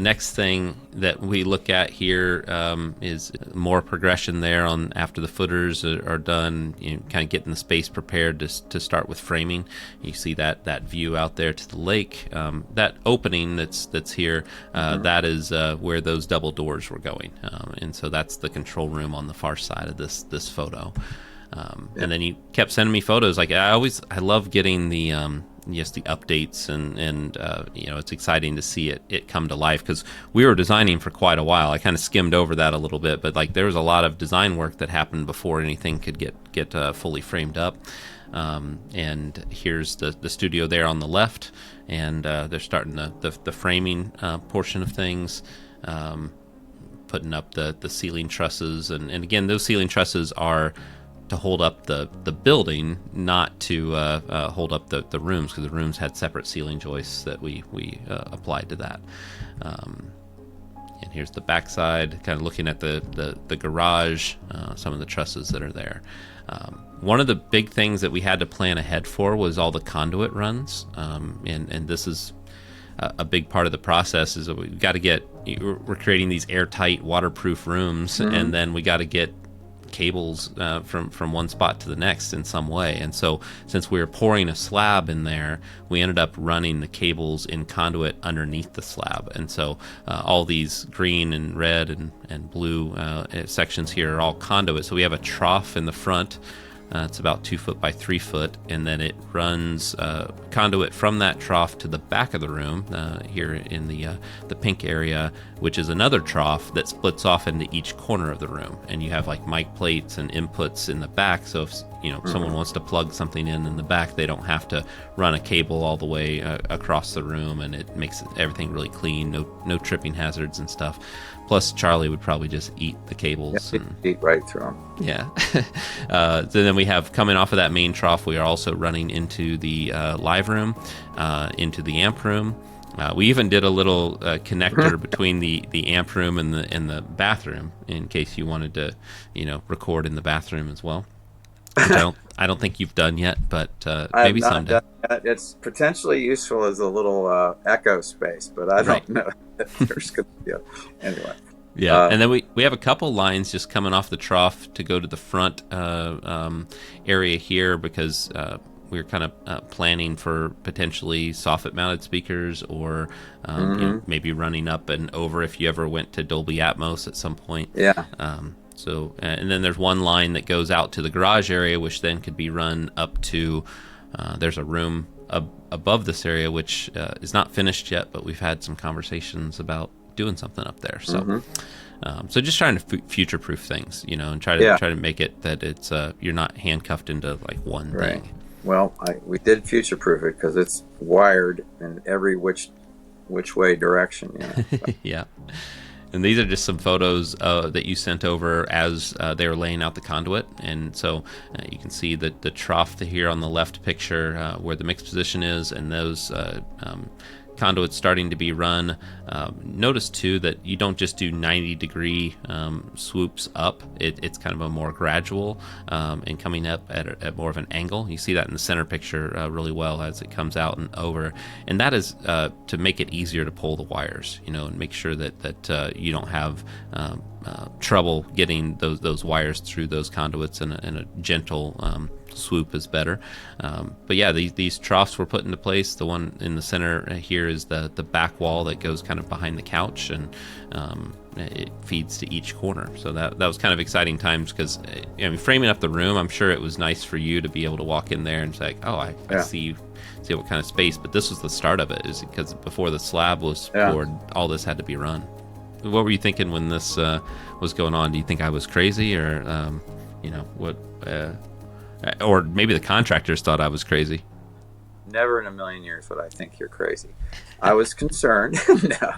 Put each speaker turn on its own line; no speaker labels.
The next thing that we look at here is more progression there on after the footers are done, kind of getting the space prepared to start with framing. You see that view out there to the lake. That opening that's here, that is where those double doors were going. And so that's the control room on the far side of this photo. And then you kept sending me photos. Like I love getting the updates and it's exciting to see it come to life, because we were designing for quite a while. I kind of skimmed over that a little bit, but like there was a lot of design work that happened before anything could get fully framed up. And here's the studio there on the left, and they're starting the framing portion of things, putting up the ceiling trusses, and again, those ceiling trusses are to hold up the building, not to hold up the rooms, because the rooms had separate ceiling joists that we applied to that. And here's the backside, kind of looking at the garage, some of the trusses that are there. One of the big things that we had to plan ahead for was all the conduit runs, and this is a big part of the process. Is that we've got to we're creating these airtight, waterproof rooms, and then we got to get cables from one spot to the next in some way. And so since we were pouring a slab in there, we ended up running the cables in conduit underneath the slab. And so all these green and red and blue sections here are all conduit. So we have a trough in the front. It's about 2 foot by 3 foot, and then it runs conduit from that trough to the back of the room here in the pink area, which is another trough that splits off into each corner of the room. And you have like mic plates and inputs in the back, so if someone wants to plug something in the back, they don't have to run a cable all the way across the room, and it makes everything really clean. No tripping hazards and stuff. Plus, Charlie would probably just eat the cables.
Yeah, eat right through them.
Yeah. So then we have, coming off of that main trough, we are also running into the live room, into the amp room. We even did a little connector between the amp room and the bathroom, in case you wanted to, record in the bathroom as well. Which I don't think you've done yet, but maybe someday.
It's potentially useful as a little echo space, but I don't know if there's going to be anyway.
Yeah, and then we have a couple lines just coming off the trough to go to the front area here, because we're kind of planning for potentially soffit-mounted speakers, or maybe running up and over if you ever went to Dolby Atmos at some point.
Yeah.
So, and then there's one line that goes out to the garage area, which then could be run up to, there's a room above this area, which is not finished yet, but we've had some conversations about doing something up there. So, so just trying to future-proof things, and try to make it that it's you're not handcuffed into like one thing.
Well, we did future-proof it because it's wired in every which way direction.
Yeah. And these are just some photos that you sent over as they were laying out the conduit. And so you can see that the trough here on the left picture where the mix position is, and those conduits starting to be run. Notice too that you don't just do 90-degree swoops up. It's kind of a more gradual and coming up at more of an angle. You see that in the center picture really well as it comes out and over. And that is to make it easier to pull the wires, and make sure that you don't have trouble getting those wires through those conduits, and a gentle swoop is better. But yeah, these troughs were put into place. The one in the center here is the back wall that goes kind of behind the couch, and it feeds to each corner. So that was kind of exciting times, because framing up the room, I'm sure it was nice for you to be able to walk in there and say, I see what kind of space. But this was the start of it, is because before the slab was poured, all this had to be run. What were you thinking when this was going on? Do you think I was crazy, or what? Or maybe the contractors thought I was crazy?
Never in a million years would I think you're crazy. I was concerned. No.